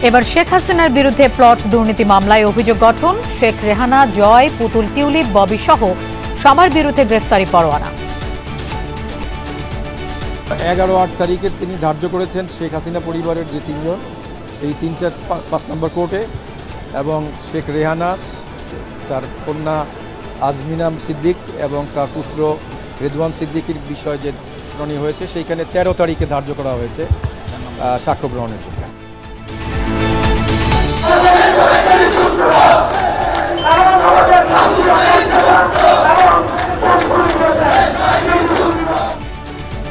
এবার শেখ হাসিনার বিরুদ্ধে প্লট দুর্নীতি মামলায় অভিযোগ গঠন। শেখ রেহানা, জয়, পুতুল, টিউলিপ, ববি সহ সবার বিরুদ্ধে গ্রেফতারি পরোয়ানা। 11-8 তারিখে তিনি ধার্য করেছেন শেখ হাসিনা পরিবারের যে তিনজন, সেই তিনটা 5 নম্বর কোর্টে, এবং শেখ রেহানা, তার কন্যা আজমিনা সিদ্দিক এবং তার পুত্র রেদওয়ান সিদ্দিকের বিষয়ে যে শুনানি হয়েছে, সেইখানে 13 তারিখে ধার্য করা হয়েছে সাক্ষ্য গ্রহণের জন্য।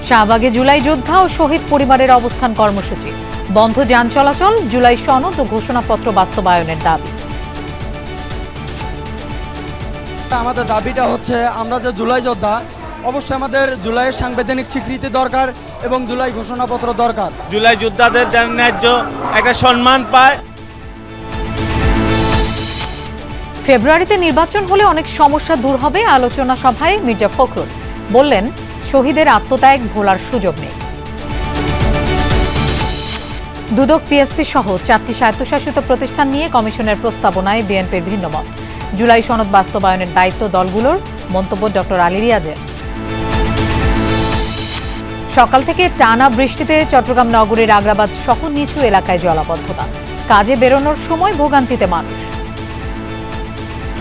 শাহবাগে জুলাই যোদ্ধা ও শহীদ পরিবারের অবস্থান কর্মসূচি বন্ধ, যান চলাচল, জুলাই সনদ ও ঘোষণাপত্র বাস্তবায়নের দাবি। আমাদের দাবিটা হচ্ছে, আমরা যে জুলাই যোদ্ধা, অবশ্যই আমাদের জুলাইয়ের সাংবিধানিক স্বীকৃতি দরকার এবং জুলাই ঘোষণাপত্র দরকার। জুলাই যোদ্ধাদের যেন ন্যায্য একটা সম্মান পায়। ফেব্রুয়ারিতে নির্বাচন হলে অনেক সমস্যা দূর হবে। আলোচনা সভায় মির্জা ফখরুল বললেন, শহীদের আত্মত্যাগ ভোলার সুযোগ নেই। দুদক, পিএসসি সহ 4টি স্বায়ত্তশাসিত প্রতিষ্ঠান নিয়ে কমিশনের প্রস্তাবনায় বিএনপির ভিন্ন মত। জুলাই সনদ বাস্তবায়নের দায়িত্ব দলগুলোর, মন্তব্য ডক্টর আলী রিয়াজের। সকাল থেকে টানা বৃষ্টিতে চট্টগ্রাম নগরীর আগ্রাবাদ সহ নিচু এলাকায় জলাবদ্ধতা, কাজে বেরোনোর সময় ভোগান্তিতে মানুষ।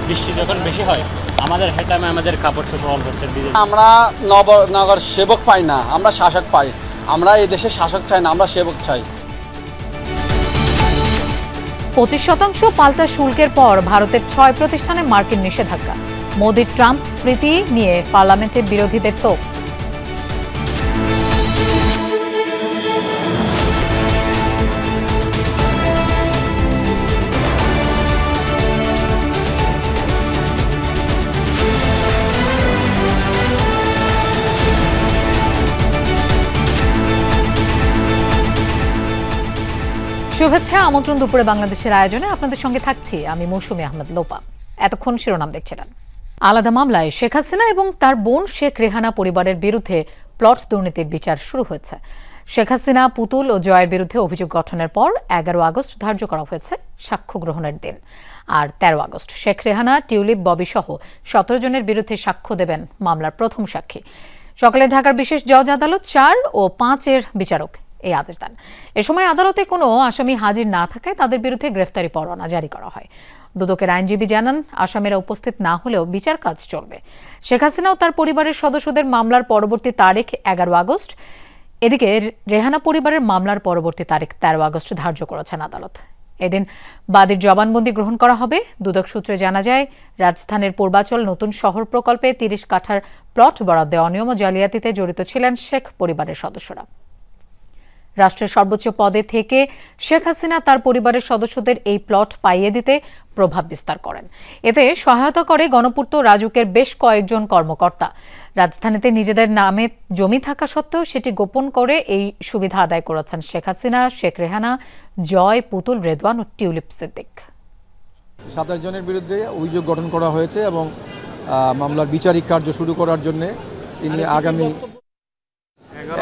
বৃষ্টি যখন বেশি হয় আমাদের হেটামে আমাদের কাপড় চোপড় আমরা নগর সেবক পাই না, আমরা শাসক পাই। আমরা এই দেশে শাসক চাই না, আমরা সেবক চাই। 25% পাল্টা শুল্কের পর ভারতের 6 প্রতিষ্ঠানে মার্কিন নিষেধাজ্ঞা। মোদি ট্রাম্প প্রীতি নিয়ে পার্লামেন্টে বিরোধীদের তোপ। শুভেচ্ছা, আমন্ত্রণ দুপুরে বাংলাদেশের আয়োজনে আপনাদের সঙ্গে থাকছি আমি মৌসুমী আহমেদ লোপা। এতক্ষণ শিরোনাম দেখছিলেন। আলাদা মামলায় শেখ হাসিনা এবং তার বোন শেখ রেহানা পরিবারের বিরুদ্ধে প্লট দুর্নীতির বিচার শুরু হয়েছে। শেখ হাসিনা, পুতুল ও জয়ের বিরুদ্ধে অভিযোগ গঠনের পর 11 আগস্ট ধার্য করা হয়েছে সাক্ষ্য গ্রহণের দিন। আর 13 আগস্ট শেখ রেহানা, টিউলিপ, ববি সহ 17 জনের বিরুদ্ধে সাক্ষ্য দেবেন মামলার প্রথম সাক্ষী। সকালে ঢাকার বিশেষ জজ আদালত 4 ও 5 এর বিচারক এই আদেশ দেন। এ সময় আদালতে কোনো আসামি হাজির না থাকায় তাদের বিরুদ্ধে গ্রেফতারি পরোয়ানা জারি করা হয়। দুদকের আইনজীবী জানান, আসামিরা উপস্থিত না হলেও বিচার কাজ চলবে। শেখ হাসিনা ও তার পরিবারের সদস্যদের মামলার পরবর্তী তারিখ 11 আগস্ট। এদিকে রেহানা পরিবারের মামলার পরবর্তী তারিখ 13 আগস্ট ধার্য করেছেন আদালত। এদিন বাদীর জবানবন্দি গ্রহণ করা হবে। দুদক সূত্রে জানা যায়, রাজধানীর পূর্বাচল নতুন শহর প্রকল্পে 30 কাঠার প্লট বরাদ্দে অনিয়ম ও জালিয়াতিতে জড়িত ছিলেন শেখ পরিবারের সদস্যরা। রাষ্ট্রের সর্বোচ্চ পদে থেকে শেখ হাসিনা তার পরিবারের সদস্যদের এই প্লট পাইয়ে দিতে প্রভাব বিস্তার করেন। এতে সহায়তা করে গণপূর্ত রাজুকের বেশ কয়েকজন কর্মকর্তা। রাজধানীতে নিজেদের নামে জমি থাকা সত্ত্বেও সেটি গোপন করে এই সুবিধা আদায় করেছেন শেখ হাসিনা, শেখ রেহানা, জয়, পুতুল, রেদওয়ান ও টিউলিপ সিদ্দিক। 27 জনের বিরুদ্ধে অভিযোগ গঠন করা হয়েছে এবং মামলার বিচারিক কার্য শুরু করার জন্য তিনি আগামী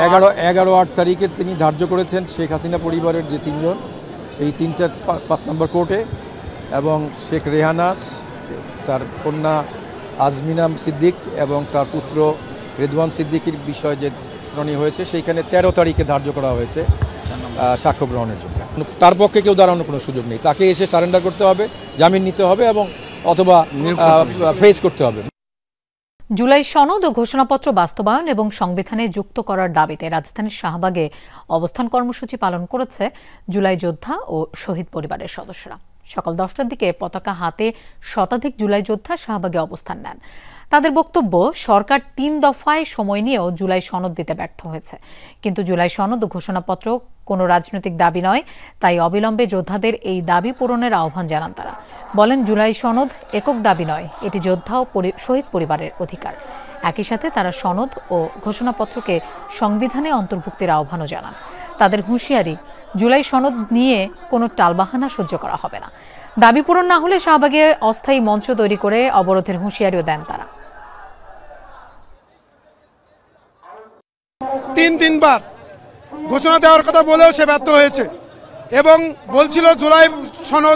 11-8 তারিখে তিনি ধার্য করেছেন শেখ হাসিনা পরিবারের যে তিনজন, সেই তিনটা 5 নম্বর কোর্টে, এবং শেখ রেহানা, তার কন্যা আজমিনা সিদ্দিক এবং তার পুত্র রেদওয়ান সিদ্দিকের বিষয়ে যে শুনানি হয়েছে, সেইখানে 13 তারিখে ধার্য করা হয়েছে সাক্ষ্য গ্রহণের জন্য। তার পক্ষে কেউ দাঁড়ানোর কোনো সুযোগ নেই, তাকে এসে সারেন্ডার করতে হবে, জামিন নিতে হবে এবং অথবা ফেস করতে হবে। জুলাই সনদ ও ঘোষণাপত্র বাস্তবায়ন এবং সংবিধানে যুক্ত করার দাবিতে রাজধানীর শাহবাগে অবস্থান কর্মসূচি পালন করেছে জুলাই যোদ্ধা ও শহীদ পরিবারের সদস্যরা। সকাল 10টার দিকে পতাকা হাতে শতাধিক জুলাই যোদ্ধা শাহবাগে অবস্থান নেন। তাদের বক্তব্য, সরকার 3 দফায় সময় নিয়েও জুলাই সনদ দিতে ব্যর্থ হয়েছে। কিন্তু জুলাই সনদ ও ঘোষণাপত্র কোনো রাজনৈতিক দাবি নয়, তাই অবিলম্বে যোদ্ধাদের এই দাবি পূরণের আহ্বান জানান তারা। বলেন, জুলাই সনদ একক দাবি নয়, এটি যোদ্ধা ও শহীদ পরিবারের অধিকার। একই সাথে তারা সনদ ও ঘোষণাপত্রকে সংবিধানে অন্তর্ভুক্তির আহ্বানও জানান। তাদের হুঁশিয়ারি, জুলাই সনদ নিয়ে কোনো টালবাহানা সহ্য করা হবে না। দাবি পূরণ না হলে শাহবাগে অস্থায়ী মঞ্চ তৈরি করে অবরোধের হুঁশিয়ারিও দেন তারা। 3 বার ঘোষণা দেওয়ার কথা বলেও সে ব্যর্থ হয়েছে। এবং বলছিল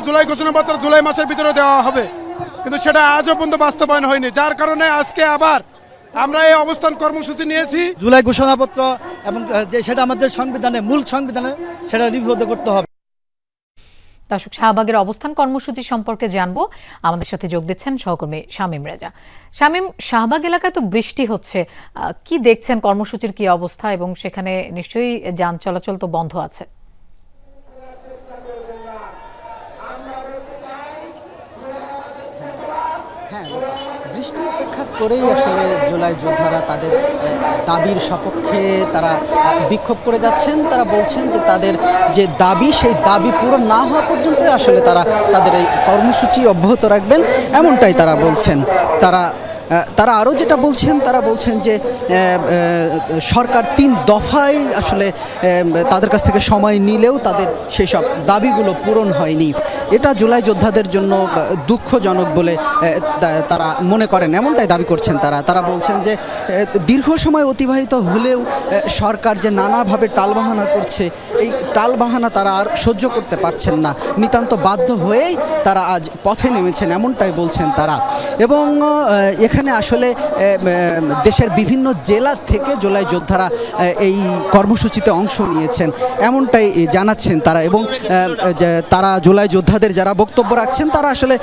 জুলাই ঘোষণাপত্র জুলাই মাসের ভিতরে দেওয়া হবে, কিন্তু সেটা আজও পর্যন্ত বাস্তবায়ন হয়নি, যার কারণে আজকে আবার আমরা এই অবস্থান কর্মসূচি নিয়েছি। জুলাই ঘোষণাপত্র এবং যে সেটা আমাদের সংবিধানে মূল সংবিধানে সেটা লিপিবদ্ধ করতে হবে। দর্শক, শাহবাগের অবস্থান কর্মসূচি সম্পর্কে জানবো। আমাদের সাথে যোগ দিচ্ছেন সহকর্মী শামীম রেজা। শামীম, শাহবাগ এলাকায় তো বৃষ্টি হচ্ছে, কি দেখছেন, কর্মসূচির কি অবস্থা, এবং সেখানে নিশ্চয়ই যান চলাচল তো বন্ধ আছে? হ্যাঁ, বৃষ্টি উপেক্ষা করেই আসলে জুলাই যোদ্ধারা তাদের দাবির সপক্ষে তারা বিক্ষোভ করে যাচ্ছেন। তারা বলছেন যে তাদের যে দাবি, সেই দাবি পূরণ না হওয়া পর্যন্ত আসলে তারা তাদের এই কর্মসূচি অব্যাহত রাখবেন, এমনটাই তারা বলছেন। তারা আরও যেটা বলছেন, তারা বলছেন যে সরকার 3 দফায় আসলে তাদের কাছ থেকে সময় নিলেও তাদের সেই সব দাবিগুলো পূরণ হয়নি। এটা জুলাই যোদ্ধাদের জন্য দুঃখজনক বলে তারা মনে করেন, এমনটাই দাবি করছেন তারা বলছেন যে দীর্ঘ সময় অতিবাহিত হলেও সরকার যে নানাভাবে টালবাহানা করছে, এই টালবাহানা তারা আর সহ্য করতে পারছেন না, নিতান্ত বাধ্য হয়েই তারা আজ পথে নেমেছেন, এমনটাই বলছেন তারা। এবং এখানে আসলে দেশের বিভিন্ন জেলা থেকে জুলাই যোদ্ধারা এই কর্মসূচিতে অংশ নিয়েছেন, এমনটাই জানাচ্ছেন তারা। এবং তারা জুলাই যোদ্ধাদের যারা বক্তব্য রাখছেন, তারা আসলে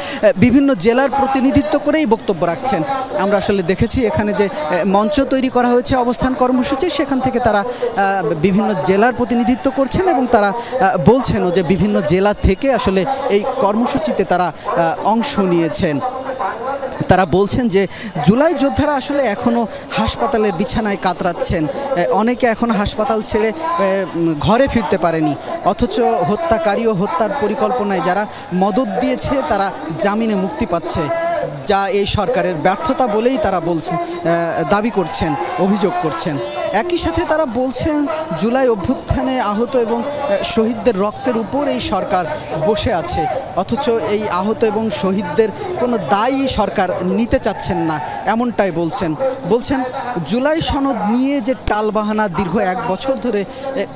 বিভিন্ন জেলার প্রতিনিধিত্ব করেই বক্তব্য রাখছেন। আমরা আসলে দেখেছি এখানে যে মঞ্চ তৈরি করা হয়েছে অবস্থান কর্মসূচি, সেখান থেকে তারা বিভিন্ন জেলার প্রতিনিধিত্ব করছেন এবং তারা বলছেনও যে বিভিন্ন জেলা থেকে আসলে এই কর্মসূচিতে তারা অংশ নিয়েছেন। তারা বলছেন যে জুলাই যোদ্ধারা আসলে এখনও হাসপাতালের বিছানায় কাতরাচ্ছেন, অনেকে এখনও হাসপাতাল ছেড়ে ঘরে ফিরতে পারেনি, অথচ হত্যাকারী ও হত্যার পরিকল্পনায় যারা মদত দিয়েছে তারা জামিনে মুক্তি পাচ্ছে, যা এই সরকারের ব্যর্থতা বলেই তারা দাবি করছেন, অভিযোগ করছেন। একই সাথে তারা বলছেন জুলাই অভ্যুত্থানে আহত এবং শহীদদের রক্তের উপর এই সরকার বসে আছে, অথচ এই আহত এবং শহীদদের কোনো দায়ী সরকার নিতে চাচ্ছেন না, এমনটাই বলছেন জুলাই সনদ নিয়ে যে টালবাহানা দীর্ঘ 1 বছর ধরে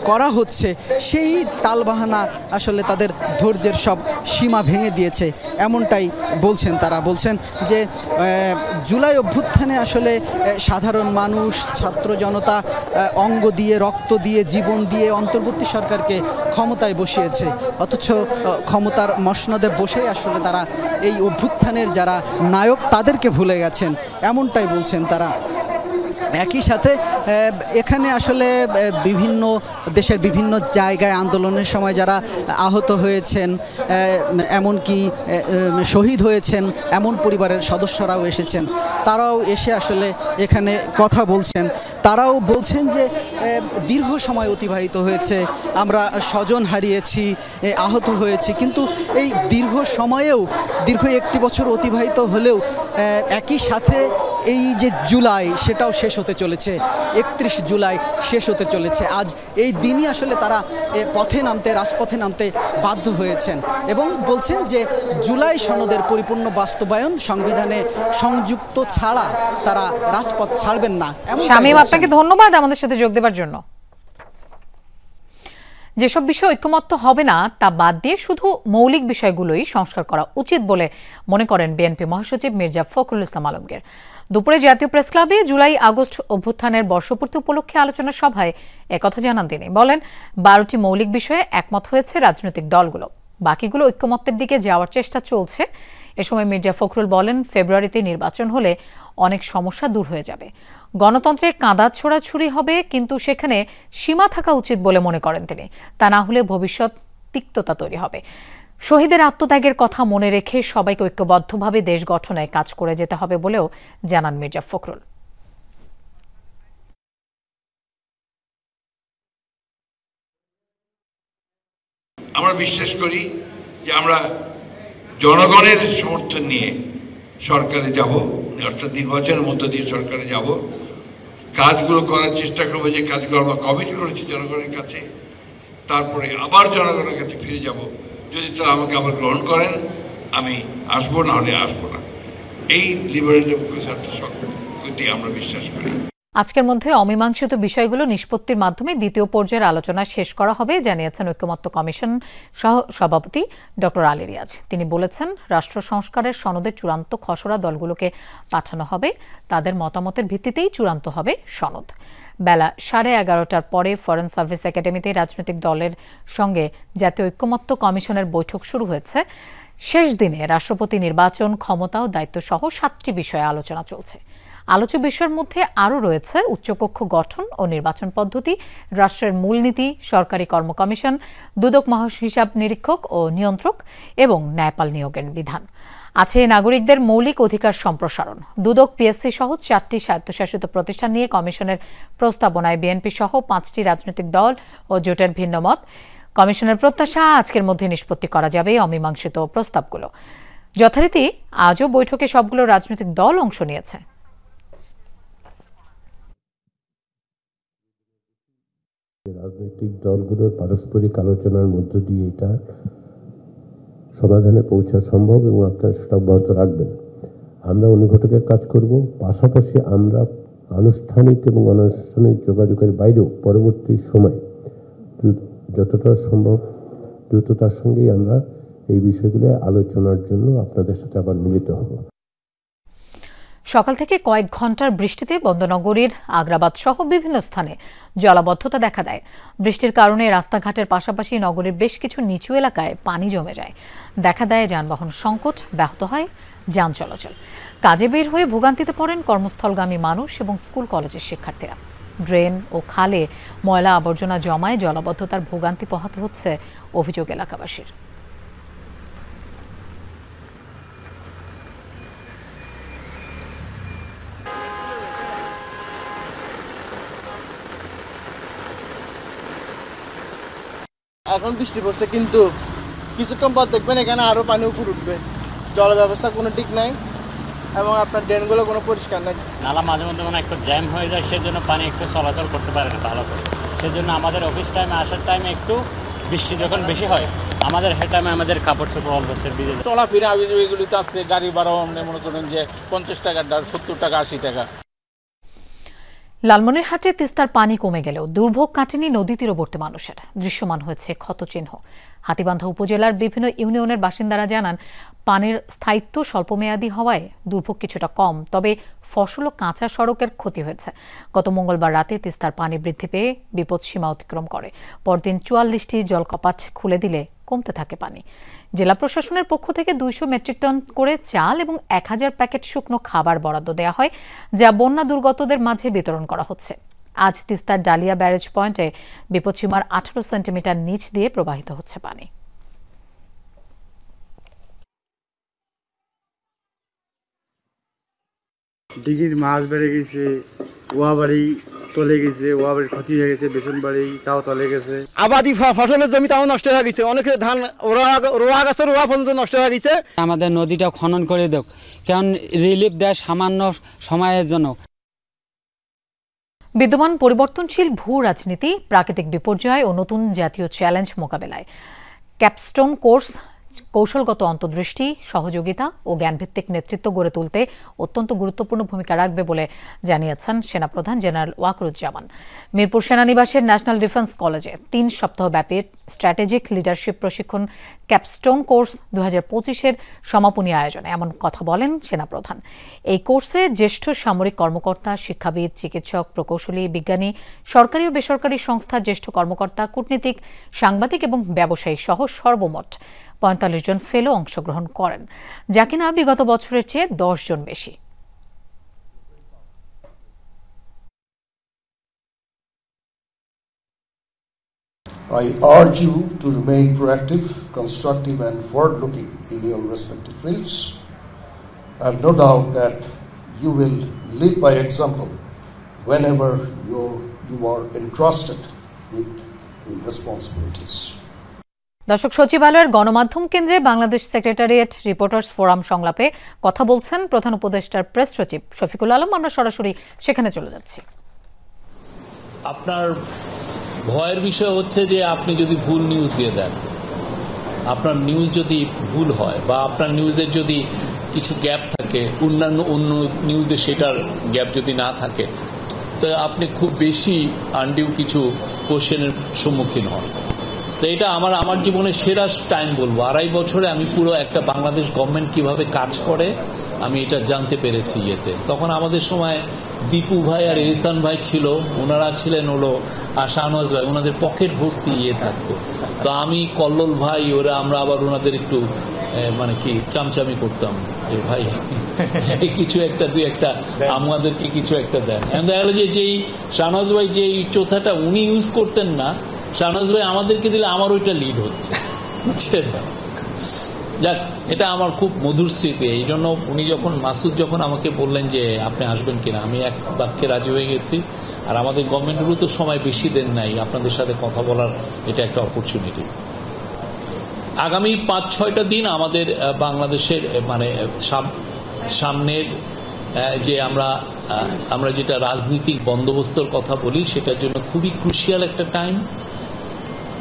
করা হচ্ছে, সেই টালবাহানা আসলে তাদের ধৈর্যের সব সীমা ভেঙে দিয়েছে, এমনটাই বলছেন তারা। বলছেন যে জুলাই অভ্যুত্থানে আসলে সাধারণ মানুষ, ছাত্র জনতা অঙ্গ দিয়ে, রক্ত দিয়ে, জীবন দিয়ে অন্তর্বর্তী সরকারকে ক্ষমতায় বসিয়েছে, অথচ ক্ষমতার মসনদে বসেই আসলে তারা এই অভ্যুত্থানের যারা নায়ক তাদেরকে ভুলে গেছেন, এমনটাই বলছেন তারা। একই সাথে এখানে আসলে বিভিন্ন দেশের বিভিন্ন জায়গায় আন্দোলনের সময় যারা আহত হয়েছেন, এমনকি শহীদ হয়েছেন, এমন পরিবারের সদস্যরাও এসেছেন, তারাও এসে আসলে এখানে কথা বলছেন। তারাও বলছেন যে দীর্ঘ সময় অতিবাহিত হয়েছে, আমরা স্বজন হারিয়েছি, আহত হয়েছি, কিন্তু এই দীর্ঘ সময়েও দীর্ঘ 1 বছর অতিবাহিত হলেও একই সাথে এই যে জুলাই, সেটাও শেষ হতে চলেছে, 31 জুলাই শেষ হতে চলেছে। আজ এই দিনই আসলে তারা রাজপথে নামতে বাধ্য হয়েছেন এবং বলছেন যে জুলাই সনদের পরিপূর্ণ বাস্তবায়ন সংবিধানে সংযুক্ত ছাড়া তারা রাজপথ ছাড়বেন না। শামীম, আপনাকে ধন্যবাদ আমাদের সাথে যোগ দেওয়ার জন্য। যেসব বিষয় ঐক্যমত্য হবে না তা বাদ দিয়ে শুধু মৌলিক বিষয়গুলোই সংস্কার করা উচিত বলে মনে করেন বিএনপি মহাসচিব মির্জা ফখরুল ইসলাম আলমগীর। দুপুরে জাতীয় প্রেস ক্লাবে জুলাই আগস্ট অভ্যুত্থানের বর্ষপূর্তি উপলক্ষে আলোচনা সভায় একথা জানান তিনি। বলেন 12টি মৌলিক বিষয়ে একমত হয়েছে রাজনৈতিক দলগুলো, বাকিগুলো ঐক্যমত্যের দিকে যাওয়ার চেষ্টা চলছে। এ সময় মির্জা ফখরুল বলেন ফেব্রুয়ারিতে নির্বাচন হলে অনেক সমস্যা দূর হয়ে যাবে, গণতন্ত্রে কাঁদা ছোড়াছুড়ি হবে, কিন্তু সেখানে সীমা থাকা উচিত বলে মনে করেন তিনি। তা না হলে ভবিষ্যৎ তিক্ততা তৈরি হবে। শহীদের আত্মত্যাগের কথা মনে রেখে সবাইকে ঐক্যবদ্ধভাবে দেশ গঠনে কাজ করে যেতে হবে বলেও জানান মির্জা ফখরুল। আমরা বিশ্বাস করি যে আমরা জনগণের সমর্থন নিয়ে সরকারে যাব, অর্থাৎ নির্বাচনের মধ্য দিয়ে সরকারে যাব, কাজগুলো করার চেষ্টা করবো যে কাজগুলো আমরা কমিট করেছি জনগণের কাছে, তারপরে আবার জনগণের কাছে ফিরে যাব। যদি তারা আমাকে আবার গ্রহণ করেন আমি আসবো, না হলে আসবো না। এই লিবারেল ডেমোক্রেসি আমরা বিশ্বাস করি। আজকের মধ্যে অমীমাংসিত বিষয়গুলো নিষ্পত্তির মাধ্যমে দ্বিতীয় পর্যায়ের আলোচনা শেষ করা হবে জানিয়েছেন ঐকমত্য কমিশন সহ সভাপতি ডক্টর আলী রিয়াজ। তিনি বলেছেন, রাষ্ট্র সংস্কারের সনদের চূড়ান্ত খসড়া দলগুলোকে পাঠানো হবে, তাদের মতামতের ভিত্তিতেই চূড়ান্ত হবে সনদ। বেলা 11:30টার পরে ফরেন সার্ভিস একাডেমিতে রাজনৈতিক দলের সঙ্গে জাতীয় ঐকমত্য কমিশনের বৈঠক শুরু হয়েছে। শেষ দিনে রাষ্ট্রপতি নির্বাচন, ক্ষমতা ও দায়িত্ব সহ 7টি বিষয়ে আলোচনা চলছে। আলোচ্য বিষয়ের মধ্যে আরও রয়েছে উচ্চকক্ষ গঠন ও নির্বাচন পদ্ধতি, রাষ্ট্রের মূলনীতি, সরকারি কর্ম কমিশন, দুদক মহাহিসাব নিরীক্ষক ও নিয়ন্ত্রক এবং ন্যায়পাল নিয়োগের বিধান। আছে নাগরিকদের মৌলিক অধিকার সম্প্রসারণ। দুদক, পিএসসি সহ 4টি স্বায়ত্তশাসিত প্রতিষ্ঠান নিয়ে কমিশনের প্রস্তাবনায় বিএনপি সহ 5টি রাজনৈতিক দল ও জোটের ভিন্ন মত। কমিশনের প্রত্যাশা, আজকের মধ্যে নিষ্পত্তি করা যাবে অমীমাংসিত প্রস্তাবগুলো। যথারীতি আজও বৈঠকে সবগুলো রাজনৈতিক দল অংশ নিয়েছে। রাজনৈতিক দলগুলোর পারস্পরিক আলোচনার মধ্য দিয়ে এটা সমাধানে পৌঁছা সম্ভব এবং আপনারা সেটা অব্যাহত রাখবেন। আমরা অনুঘটকের কাজ করব, পাশাপাশি আমরা আনুষ্ঠানিক এবং অনানুষ্ঠানিক যোগাযোগের বাইরেও পরবর্তী সময় যতটা সম্ভব দ্রুততার সঙ্গেই আমরা এই বিষয়গুলো আলোচনার জন্য আপনাদের সাথে আবার মিলিত হব। সকাল থেকে কয়েক ঘন্টার বৃষ্টিতে বন্দনগরীর আগ্রাবাদ সহ বিভিন্ন স্থানে জলাবদ্ধতা দেখা দেয়। বৃষ্টির কারণে রাস্তাঘাটের পাশাপাশি নগরীর বেশ কিছু নিচু এলাকায় পানি জমে যায়। দেখা দেয় যানবাহন সংকট, ব্যাহত হয় যান চলাচল। কাজে বের হয়ে ভোগান্তিতে পড়েন কর্মস্থলগামী মানুষ এবং স্কুল কলেজের শিক্ষার্থীরা। ড্রেন ও খালে ময়লা আবর্জনা জমায় জলাবদ্ধতার ভোগান্তি পোহাতে হচ্ছে অভিযোগ এলাকাবাসীর। এখন বৃষ্টি পড়ছে, কিন্তু কিছুক্ষণ পর দেখবেন এখানে আরো পানি উপর উঠবে। জল ব্যবস্থা কোনো ঠিক নাই এবং আপনার ড্রেনগুলো কোনো পরিষ্কার নাই। নালা মাঝে মধ্যে মানে একটু জ্যাম হয়ে যায়, সেজন্য পানি একটু চলাচল করতে পারে না ভালো করে। সেজন্য আমাদের অফিস টাইমে আসার টাইমে একটু বৃষ্টি যখন বেশি হয়, আমাদের হে টাইমে আমাদের কাপড় চোপড় অল্পের ভিজে যায়। চলাফেরা এগুলিতে আছে, গাড়ি ভাড়া মনে করেন যে 50 টাকা, 70 টাকা, 80 টাকা। লালমনিরহাটে তিস্তার পানি কমে গেলেও দুর্ভোগ কাটেনি নদী তীরবর্তী মানুষের। দৃশ্যমান হয়েছে ক্ষতচিহ্ন। হাতীবান্ধা উপজেলার বিভিন্ন ইউনিয়নের বাসিন্দারা জানান, পানির স্থায়িত্ব স্বল্পমেয়াদী হওয়ায় দুর্ভোগ কিছুটা কম, তবে ফসল ও কাঁচা সড়কের ক্ষতি হয়েছে। গত মঙ্গলবার রাতে তিস্তার পানি বৃদ্ধি পেয়ে বিপদসীমা অতিক্রম করে। পরদিন 44টি জলকপাট খুলে দিলে কমতে থাকে পানি। জেলা প্রশাসনের পক্ষ থেকে 200 মেট্রিক টন করে চাল এবং 1000 প্যাকেট শুকনো খাবার বরাদ্দ দেওয়া হয়, যা বন্যা দুর্গতদের মাঝে বিতরণ করা হচ্ছে। আজ তিস্তার ডালিয়া ব্যারেজ পয়েন্টে বিপদসীমার 18 সেন্টিমিটার নিচ দিয়ে প্রবাহিত হচ্ছে পানি। ডিগির মাছ বেড়ে গেছে, ওয়া বাড়ি তলে গেছে, ওয়া বাড়ির ক্ষতি হয়ে গেছে, বেসন বাড়ি তাও তলে গেছে। আবাদি ফসলের জমি তাও নষ্ট হয়ে গেছে, অনেকে ধান রোয়া গাছের রোয়া পর্যন্ত নষ্ট হয়ে গেছে। আমাদের নদীটা খনন করে দেব, কারণ রিলিফ দেয় সামান্য সময়ের জন্য। বিদ্যমান পরিবর্তনশীল ভূ রাজনীতি, প্রাকৃতিক বিপর্যয় ও নতুন জাতীয় চ্যালেঞ্জ মোকাবেলায় ক্যাপস্টোন কোর্স কৌশলগত অন্তর্দৃষ্টি, সহযোগিতা ও জ্ঞানভিত্তিক নেতৃত্ব গড়ে তুলতে অত্যন্ত গুরুত্বপূর্ণ ভূমিকা রাখবে বলে জানিয়েছেন সেনাপ্রধান জেনারেল ওয়াকরুজ্জামান। মিরপুর সেনানিবাসের ন্যাশনাল ডিফেন্স কলেজে 3 সপ্তাহব্যাপী স্ট্র্যাটেজিক লিডারশিপ প্রশিক্ষণ ক্যাপস্টোন কোর্স 2025-এর সমাপনী আয়োজনে এমন কথা বলেন সেনাপ্রধান। এই কোর্সে জ্যেষ্ঠ সামরিক কর্মকর্তা, শিক্ষাবিদ, চিকিৎসক, প্রকৌশলী, বিজ্ঞানী, সরকারি ও বেসরকারি সংস্থার জ্যেষ্ঠ কর্মকর্তা, কূটনীতিক, সাংবাদিক এবং ব্যবসায়ী সহ সর্বমোট 45 জন ফেলো অংশগ্রহণ করেন, যা কিনা বিগত বছরের চেয়ে 10 জন বেশি। I urge you to remain proactive, constructive and forward-looking in your respective fields. I have no doubt that you will lead by example whenever you are entrusted with the responsibilities. দর্শক, সচিবালয়ের গণমাধ্যম কেন্দ্রে বাংলাদেশ সেক্রেটারিয়েট রিপোর্টার্স ফোরাম সংলাপে কথা বলছেন প্রধান উপদেষ্টার press সচিব শফিকুল আলম। আমরা সরাসরি সেখানে চলে যাচ্ছি। আপনার ভয়ের বিষয় হচ্ছে যে আপনি যদি ভুল নিউজ দিয়ে দেন, আপনার নিউজ যদি ভুল হয় বা আপনার নিউজের যদি কিছু গ্যাপ থাকে, অন্য নিউজে সেটার গ্যাপ যদি না থাকে, আপনি খুব বেশি আনডিউ কিছু কোশ্চেনের সম্মুখীন হন। তো এটা আমার জীবনের সেরা টাইম বলবো। 2.5 বছরে আমি পুরো একটা বাংলাদেশ গভর্নমেন্ট কিভাবে কাজ করে আমি এটা জানতে পেরেছি ইয়েতে। তখন আমাদের সময় দীপু ভাই আর এহসান ভাই ছিল, ওনারা ছিলেন হলো শাহনওয়াজ ভাই, ওনাদের পকেট ভর্তি ইয়ে থাকতো। তো আমি কল্লোল ভাই ওরা আমরা আবার ওনাদের একটু মানে কি চামচামি করতাম যে ভাই কিছু একটা দুই একটা আমাদেরকে কিছু একটা দেন। দেখা গেল যে যেই শাহনওয়াজ ভাই যেই চোথাটা উনি ইউজ করতেন না, শাহনওয়াজ ভাই আমাদেরকে দিলে আমার ওইটা লিড হচ্ছে, বুঝছেন না? যাক, এটা আমার খুব মধুর স্মৃতি। এই জন্য উনি যখন মাসুদ যখন আমাকে বললেন যে আপনি আসবেন কিনা, আমি এক বাক্যে রাজি হয়ে গেছি। আর আমাদের গভর্নমেন্টেরও তো সময় বেশি দেন নাই আপনাদের সাথে কথা বলার, এটা একটা অপরচুনিটি। আগামী 5-6টা দিন আমাদের বাংলাদেশের মানে সামনের যে আমরা যেটা রাজনীতিক বন্দোবস্তর কথা বলি সেটার জন্য খুবই ক্রুশিয়াল একটা টাইম।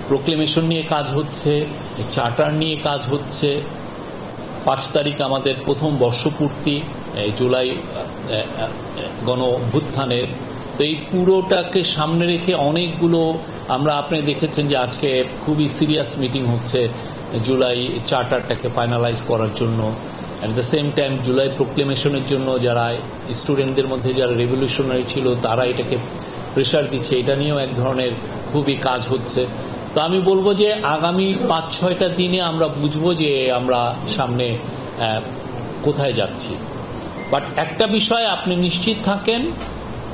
প্রোক্লেমেশন নিয়ে কাজ হচ্ছে, চার্টার নিয়ে কাজ হচ্ছে। 5 তারিখ আমাদের প্রথম বর্ষপূর্তি জুলাই গণ অভ্যুত্থানের। তো এই পুরোটাকে সামনে রেখে অনেকগুলো আপনি দেখেছেন যে আজকে খুবই সিরিয়াস মিটিং হচ্ছে জুলাই চার্টারটাকে ফাইনালাইজ করার জন্য। অ্যাট দ্য সেম টাইম জুলাই প্রোক্লেমেশনের জন্য যারা স্টুডেন্টদের মধ্যে যারা রেভলিউশনারি ছিল তারা এটাকে প্রেশার দিচ্ছে, এটা নিয়েও এক ধরনের খুবই কাজ হচ্ছে। তো আমি বলবো যে আগামী 5-6টা দিনে আমরা বুঝবো যে আমরা সামনে কোথায় যাচ্ছি। বাট একটা বিষয় আপনি নিশ্চিত থাকেন,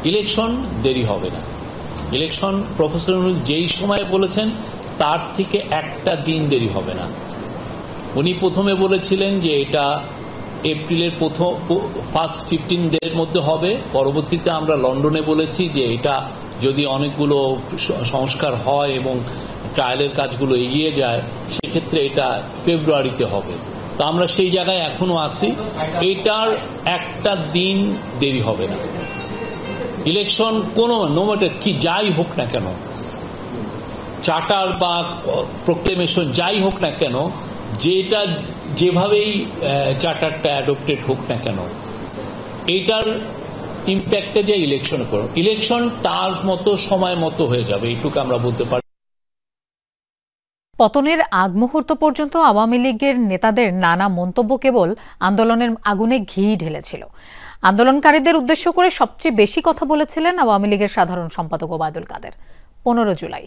ইলেকশন দেরি হবে না। ইলেকশন প্রফেসর ইউনূস যেই সময় বলেছেন তার থেকে একটা দিন দেরি হবে না। উনি প্রথমে বলেছিলেন যে এটা এপ্রিলের ফার্স্ট 15 ডের মধ্যে হবে। পরবর্তীতে আমরা লন্ডনে বলেছি যে এটা যদি অনেকগুলো সংস্কার হয় এবং ট্রায়ালের কাজগুলো এগিয়ে যায় সেক্ষেত্রে এটা ফেব্রুয়ারিতে হবে। তো আমরা সেই জায়গায় এখনো আছি, এটার একটা দিন দেরি হবে না। ইলেকশন কোনো নো ম্যাটার কি যাই হোক না কেন, চার্টার বা প্রোক্লেমেশন যাই হোক না কেন, যেটা যেভাবেই চার্টারটা অ্যাডপ্টেড হোক না কেন, এইটার ইম্প্যাক্টে যে ইলেকশনে পড়ো, ইলেকশন তার মতো সময় মতো হয়ে যাবে, এইটুকু আমরা বলতে পারি। পতনের আগ মুহূর্ত পর্যন্ত আওয়ামী লীগের নেতাদের নানা মন্তব্য কেবল আন্দোলনের আগুনে ঘি ঢেলেছিল। আন্দোলনকারীদের উদ্দেশ্য করে সবচেয়ে বেশি কথা বলেছিলেন আওয়ামী লীগের সাধারণ সম্পাদক ওবায়দুল কাদের। 15 জুলাই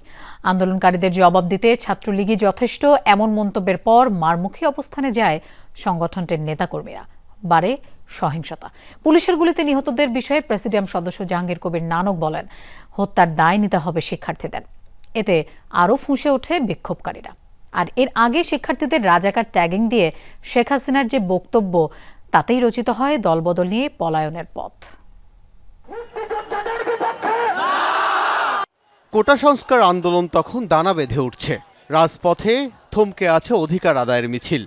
আন্দোলনকারীদের জবাব দিতে ছাত্রলীগই যথেষ্ট, এমন মন্তব্যের পর মারমুখী অবস্থানে যায় সংগঠনটির নেতাকর্মীরা। বাড়ে সহিংসতা। পুলিশের গুলিতে নিহতদের বিষয়ে প্রেসিডিয়াম সদস্য জাহাঙ্গীর কবির নানক বলেন, হত্যার দায় নিতে হবে শিক্ষার্থীদের। এতে আরও ফুঁসে ওঠে বিক্ষোভকারীরা। আর এর আগে শিক্ষার্থীদের রাজাকার ট্যাগিং দিয়ে শেখ হাসিনার যে বক্তব্য, তাতেই রচিত হয় দলবদল নিয়ে পলায়নের পথ। কোটা সংস্কার আন্দোলন তখন দানা বেঁধে উঠছে। রাজপথে থমকে আছে অধিকার আদায়ের মিছিল।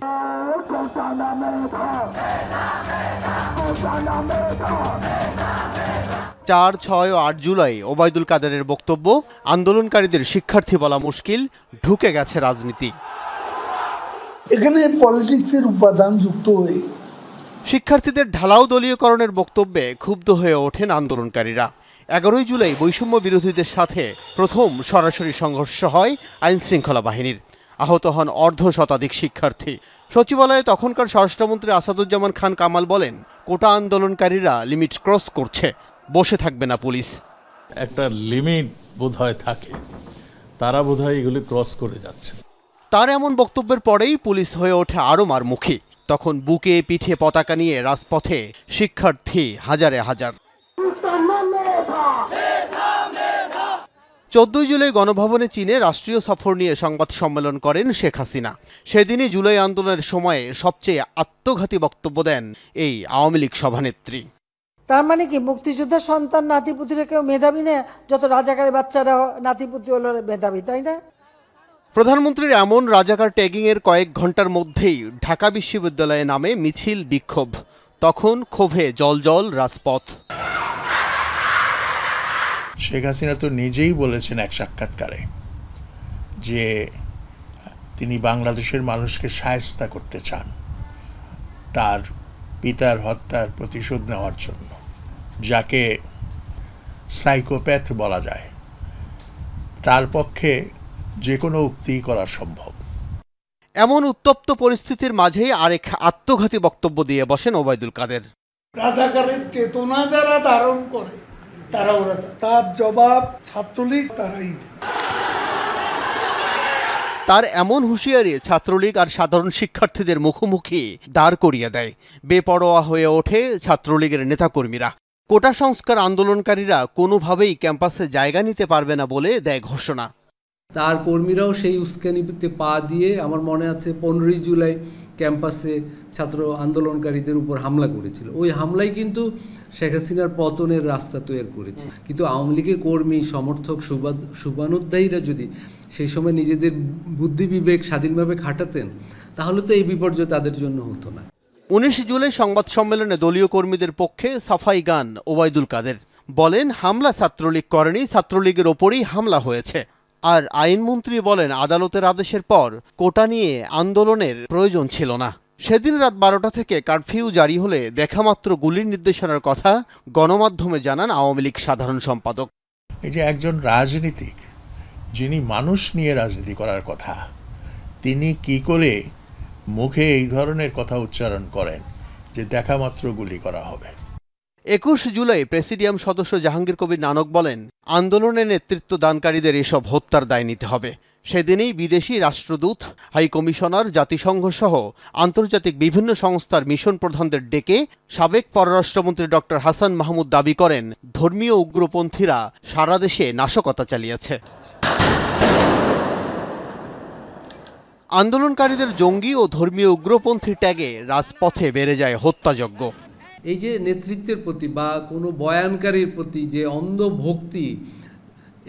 4, 6 ও 8 জুলাই ওবায়দুল কাদেরের বক্তব্য, আন্দোলনকারীদের শিক্ষার্থী বলা মুশকিল, ঢুকে গেছে রাজনীতি। এখানে পলিটিক্সের উপাদান যুক্ত হয়ে গেছে। শিক্ষার্থীদের ঢালাও দলীয়করণের বক্তব্যে ক্ষুব্ধ হয়ে ওঠেন আন্দোলনকারীরা। 11 জুলাই বৈষম্য বিরোধীদের সাথে প্রথম সরাসরি সংঘর্ষ হয় আইন শৃঙ্খলা বাহিনীর। আহত হন অর্ধশতাধিক শিক্ষার্থী। সচিবালয়ে তখনকার স্বরাষ্ট্রমন্ত্রী আসাদুজ্জামান খান কামাল বলেন, কোটা আন্দোলনকারীরা লিমিট ক্রস করছে, বসে থাকবে না পুলিশ। একটা লিমিট বোধহয় থাকে, তারা বোধহয় এগুলি ক্রস করে যাচ্ছে। তার এমন বক্তব্যের পরেই পুলিশ হয়ে ওঠে আরও মারমুখী। তখন বুকে পিঠে পতাকা নিয়ে রাজপথে শিক্ষার্থী হাজারে হাজার। 14 জুলাই গণভবনে চীনে রাষ্ট্রীয় সফর নিয়ে সংবাদ সম্মেলন করেন শেখ হাসিনা। সেদিনই জুলাই আন্দোলনের সময়ে সবচেয়ে আত্মঘাতী বক্তব্য দেন এই আওয়ামী লীগ সভানেত্রী। তার মানে কি মুক্তিযোদ্ধার সন্তান নাতিপুতিরা কেউ মেধাবী না? যত রাজাকারের বাচ্চারা নাতিপুতি হলো মেধাবী, তাই না? প্রধানমন্ত্রীর এমন রাজাকার ট্যাগিং এর কয়েক ঘন্টার মধ্যেই ঢাকা বিশ্ববিদ্যালয়ে নামে মিছিল বিক্ষোভ। তখন ক্ষোভে জলজল রাজপথ। শেখ হাসিনা তো নিজেই বলেছেন এক সাক্ষাৎকারে যে তিনি বাংলাদেশের মানুষকে শায়েস্তা করতে চান তার পিতার হত্যার প্রতিশোধ নেওয়ার জন্য। যাকে সাইকোপ্যাথ বলা যায়, তার পক্ষে যে কোনো উক্তি করা সম্ভব। এমন উত্তপ্ত পরিস্থিতির মাঝেই আরেক আত্মঘাতী বক্তব্য দিয়ে বসেন ওবায়দুল কাদের। রাজাকারের চেতনা যারা ধারণ করে তারা ওরা তার জবাব ছাত্রলীগ তারাই দেবে। তার এমন হুঁশিয়ারি ছাত্রলীগ আর সাধারণ শিক্ষার্থীদের মুখোমুখি দাঁড় করিয়ে দেয়। বেপরোয়া হয়ে ওঠে ছাত্রলীগের নেতাকর্মীরা। কোটা সংস্কার আন্দোলনকারীরা কোনোভাবেই ক্যাম্পাসে জায়গা নিতে পারবে না বলে দেয় ঘোষণা। তার কর্মীরাও সেই উস্কানিতে পা দিয়ে, আমার মনে আছে 15ই জুলাই ক্যাম্পাসে ছাত্র আন্দোলনকারীদের উপর হামলা করেছিল। ওই হামলাই কিন্তু শেখ হাসিনার পতনের রাস্তা তৈরি করেছে। কিন্তু আওয়ামী লীগের কর্মী, সমর্থক, শুভানুধ্যায়ীরা যদি সেই সময় নিজেদের বুদ্ধি বিবেক স্বাধীনভাবে খাটাতেন, তাহলে তো এই বিপর্যয় তাদের জন্য হতো না। 19 জুলাই সংবাদ সম্মেলনে দলীয় কর্মীদের পক্ষে সাফাই গান ওবায়দুল কাদের। বলেন, হামলা ছাত্রলীগ করেনি, ছাত্রলীগের ওপরেই হামলা হয়েছে। আর আইনমন্ত্রী বলেন, আদালতের আদেশের পর কোটা নিয়ে আন্দোলনের প্রয়োজন ছিল না। সেদিন রাত 12টা থেকে কারফিউ জারি হলে দেখামাত্র গুলির নির্দেশনার কথা গণমাধ্যমে জানান আওয়ামী লীগ সাধারণ সম্পাদক। এই যে একজন রাজনীতিক, যিনি মানুষ নিয়ে রাজনীতি করার কথা, তিনি কি করে মুখে এই ধরনের কথা উচ্চারণ করেন যে দেখামাত্র গুলি করা হবে। 21 জুলাই প্রেসিডিয়াম সদস্য জাহাঙ্গীর কবির নানক বলেন, আন্দোলনের নেতৃত্ব দানকারীদের এসব হত্যার দায় নিতে হবে। সেদিনই বিদেশি রাষ্ট্রদূত, হাই কমিশনার, জাতিসংঘ সহ আন্তর্জাতিক বিভিন্ন সংস্থার মিশন প্রধানদের ডেকে সাবেক পররাষ্ট্রমন্ত্রী ডক্টর হাসান মাহমুদ দাবি করেন, ধর্মীয় উগ্রপন্থীরা সারা দেশে নাশকতা চালিয়েছে। আন্দোলনকারীদের জঙ্গি ও ধর্মীয় উগ্রপন্থী ট্যাগে রাজপথে বেড়ে যায় হত্যাযজ্ঞ। এই যে নেতৃত্বের প্রতি বা কোনো বয়ানকারীর প্রতি যে অন্ধ ভক্তি,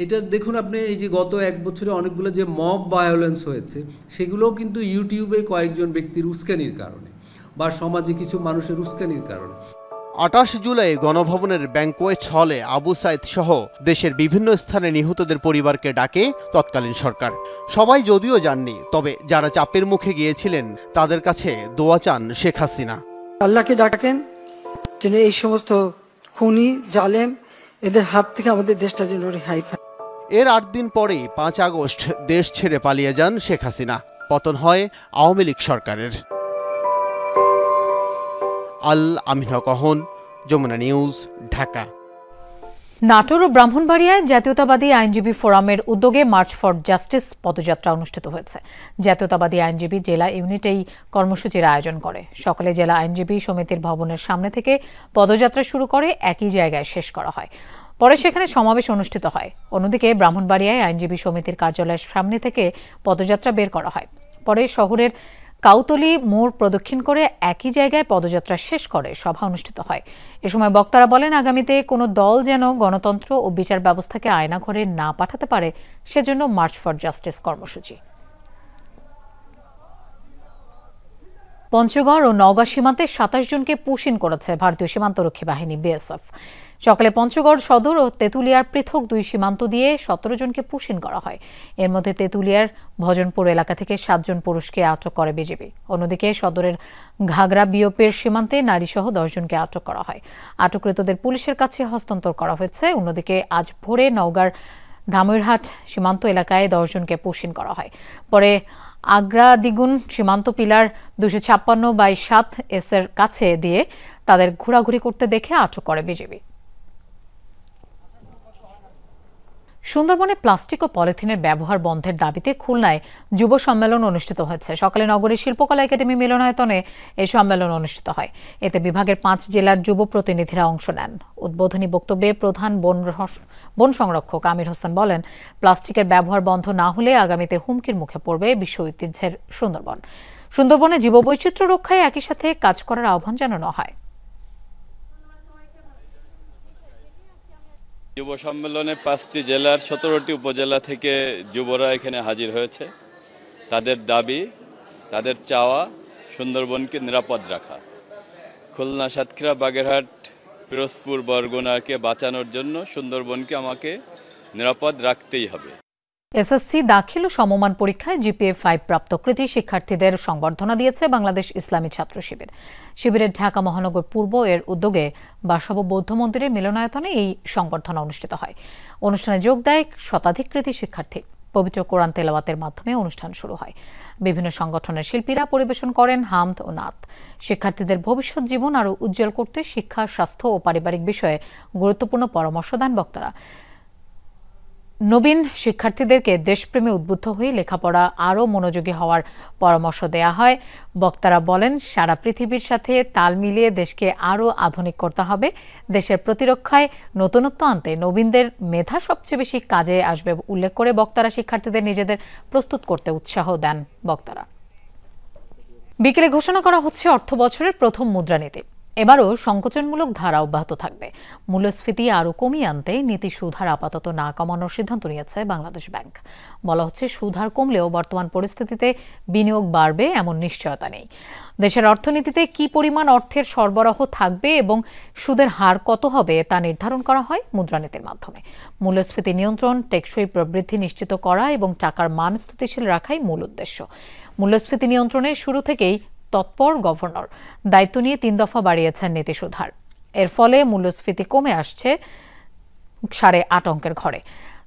এটা দেখুন আপনি, এই যে গত 1 বছরে অনেকগুলো যে মব ভায়োলেন্স হয়েছে, সেগুলোও কিন্তু ইউটিউবে কয়েকজন ব্যক্তির উস্কানির কারণে বা সমাজে কিছু মানুষের উস্কানির কারণে। 28 জুলাই গণভবনের ব্যাংকোয়েট হলে আবু সাইদ সহ দেশের বিভিন্ন স্থানে নিহতদের পরিবারকে ডাকে তৎকালীন সরকার। সবাই যদিও যাননি, তবে যারা চাপের মুখে গিয়েছিলেন তাদের কাছে দোয়া চান শেখ হাসিনা। আল্লাহকে ডাকেন যেন এই সমস্ত খুনি, জালেম, এদের হাত থেকে আমাদের দেশটা যেন রেহাই পায়। এর 8 দিন পরেই 5 আগস্ট দেশ ছেড়ে পালিয়ে যান শেখ হাসিনা। পতন হয় আওয়ামী লীগ সরকারের। আল আমিন হক অহন, যমুনা নিউজ, ঢাকা। নাটোর ও ব্রাহ্মণবাড়িয়ায় জাতীয়তাবাদী আইনজীবী ফোরামের উদ্যোগে মার্চ ফর জাস্টিস পদযাত্রা অনুষ্ঠিত হয়েছে। জাতীয়তাবাদী আইনজীবী জেলা ইউনিট এই কর্মসূচির আয়োজন করে। সকালে জেলা আইনজীবী সমিতির ভবনের সামনে থেকে পদযাত্রা শুরু করে একই জায়গায় শেষ করা হয়। পরে সেখানে সমাবেশ অনুষ্ঠিত হয়। অন্যদিকে ব্রাহ্মণবাড়িয়ায় আইনজীবী সমিতির কার্যালয়ের সামনে থেকে পদযাত্রা বের করা হয়। পরে শহরের কাউতলি মোড় প্রদক্ষিণ করে একই জায়গায় পদযাত্রা শেষ করে সভা অনুষ্ঠিত হয়। এ সময় বক্তারা বলেন, আগামীতে কোনো দল যেন গণতন্ত্র ও বিচার ব্যবস্থাকে আয়নাঘরে না পাঠাতে পারে, সেজন্য মার্চ ফর জাস্টিস কর্মসূচি। পঞ্চগড় ও নওগাঁ সীমান্তে 27 জনকে পুশিন করেছে ভারতীয় সীমান্তরক্ষী বাহিনী বিএসএফ। সকালে পঞ্চগড় সদর ও তেঁতুলিয়ার পৃথক 2 সীমান্ত দিয়ে 17 জনকে পুশিন করা হয়। এর মধ্যে তেঁতুলিয়ার ভজনপুর এলাকা থেকে 7 জন পুরুষকে আটক করে বিজিবি। অন্যদিকে সদরের ঘাগড়া বিওপির সীমান্তে নারীসহ 10 জনকে আটক করা হয়। আটককৃতদের পুলিশের কাছে হস্তান্তর করা হয়েছে। অন্যদিকে আজ ভোরে নওগাঁর ধামইরহাট সীমান্ত এলাকায় 10 জনকে পুশিন করা হয়। পরে আগ্রা দ্বিগুণ সীমান্ত পিলার 256/7 এর কাছে দিয়ে তাদের ঘোরাঘুরি করতে দেখে আটক করে বিজিবি। সুন্দরবনে প্লাস্টিক ও পলিথিনের ব্যবহার বন্ধের দাবিতে খুলনায় যুব সম্মেলন অনুষ্ঠিত হয়েছে। সকালে নগরীর শিল্পকলা একাডেমি মিলনায়তনে এই সম্মেলন অনুষ্ঠিত হয়। এতে বিভাগের 5 জেলার যুব প্রতিনিধিরা অংশ নেন। উদ্বোধনী বক্তব্যে প্রধান বন সংরক্ষক আমির হোসেন বলেন, প্লাস্টিকের ব্যবহার বন্ধ না হলে আগামীতে হুমকির মুখে পড়বে বিশ্ব ঐতিহ্যের সুন্দরবন। সুন্দরবনে জীববৈচিত্র্য রক্ষায় একই সাথে কাজ করার আহ্বান জানানো হয়। যুব সম্মেলনে 5টি জেলার 17টি উপজেলা থেকে যুবরা এখানে হাজির হয়েছে। তাদের দাবি, তাদের চাওয়া সুন্দরবনকে নিরাপদ রাখা। খুলনা, সাতক্ষীরা, বাগেরহাট, পিরোজপুর, বরগুনাকে বাঁচানোর জন্য সুন্দরবনকে আমাকে নিরাপদ রাখতেই হবে। এসএসসি দাখিল ও সমমান পরীক্ষায় জিপিএ 5 প্রাপ্ত কৃতী শিক্ষার্থীদের সংবর্ধনা দিয়েছে বাংলাদেশ ইসলামী ছাত্র শিবির। শিবিরের ঢাকা মহানগর পূর্ব এর উদ্যোগে বাসাবো বৌদ্ধ মন্দিরের মিলনায়তনে এই সংবর্ধনা অনুষ্ঠিত হয়। অনুষ্ঠানে যোগ দেয় শতাধিক কৃতী শিক্ষার্থী। পবিত্র কোরআন তেলাওয়াতের মাধ্যমে অনুষ্ঠান শুরু হয়। বিভিন্ন সংগঠনের শিল্পীরা পরিবেশন করেন হামদ ও নাত। শিক্ষার্থীদের ভবিষ্যৎ জীবন আরও উজ্জ্বল করতে শিক্ষা, স্বাস্থ্য ও পারিবারিক বিষয়ে গুরুত্বপূর্ণ পরামর্শ দেন বক্তারা। নবীন শিক্ষার্থীদেরকে দেশপ্রেমে উদ্বুদ্ধ হয়ে লেখাপড়া আরও মনোযোগী হওয়ার পরামর্শ দেয়া হয়। বক্তারা বলেন, সারা পৃথিবীর সাথে তাল মিলিয়ে দেশকে আরও আধুনিক করতে হবে। দেশের প্রতিরক্ষায় নতুনত্ব আনতে নবীনদের মেধা সবচেয়ে বেশি কাজে আসবে উল্লেখ করে বক্তারা শিক্ষার্থীদের নিজেদের প্রস্তুত করতে উৎসাহ দেন। বক্তারা বিকেলে ঘোষণা করা হচ্ছে অর্থ বছরের প্রথম মুদ্রানীতি। এবারও সংকোচনমূলক ধারা অব্যাহত থাকবে। মূল্যস্ফীতি আরও কমিয়ে আনতে নীতি সুদহার আপাতত না কমানোর সিদ্ধান্ত নিয়েছে বাংলাদেশ ব্যাংক। বলা হচ্ছে, সুদহার কমলেও বর্তমান পরিস্থিতিতে বিনিয়োগ বাড়বে এমন নিশ্চয়তা নেই। দেশের অর্থনীতিতে কি পরিমাণ অর্থের সরবরাহ থাকবে এবং সুদের হার কত হবে তা নির্ধারণ করা হয় মুদ্রানীতির মাধ্যমে। মূল্যস্ফীতি নিয়ন্ত্রণ, টেকসই প্রবৃদ্ধি নিশ্চিত করা এবং টাকার মান স্থিতিশীল রাখাই মূল উদ্দেশ্য। মূল্যস্ফীতি নিয়ন্ত্রণে শুরু থেকেই তৎপর গভর্নর। দায়িত্ব নিয়ে 3 দফা বাড়িয়েছেন নীতি সুদহার। এর ফলে মূল্যস্ফীতি কমে আসছে 8.5 অঙ্কের ঘরে।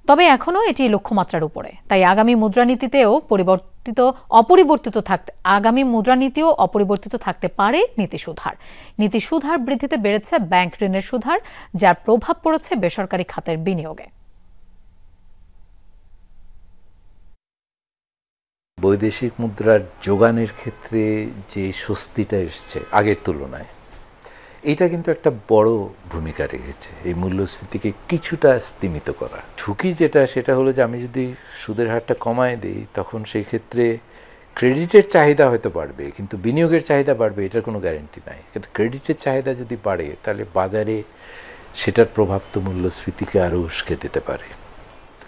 তবে এখনও এটি লক্ষ্যমাত্রার উপরে। তাই আগামী মুদ্রানীতিও অপরিবর্তিত থাকতে পারে নীতি সুদহার। নীতি সুদহার বৃদ্ধিতে বেড়েছে ব্যাংক ঋণের সুদহার, যার প্রভাব পড়েছে বেসরকারি খাতের বিনিয়োগে। বৈদেশিক মুদ্রার যোগানের ক্ষেত্রে যে স্বস্তিটা এসছে আগের তুলনায়, এটা কিন্তু একটা বড় ভূমিকা রেখেছে এই মূল্যস্ফীতিকে কিছুটা স্তিমিত করা। ঝুঁকি সেটা হলো যে আমি যদি সুদের হারটা কমায় দিই, তখন সেই ক্ষেত্রে ক্রেডিটের চাহিদা হয়তো বাড়বে, কিন্তু বিনিয়োগের চাহিদা বাড়বে এটার কোনো গ্যারান্টি নাই। কিন্তু ক্রেডিটের চাহিদা যদি বাড়ে, তাহলে বাজারে সেটার প্রভাব তো মূল্যস্ফীতিকে আরও উস্কে দিতে পারে,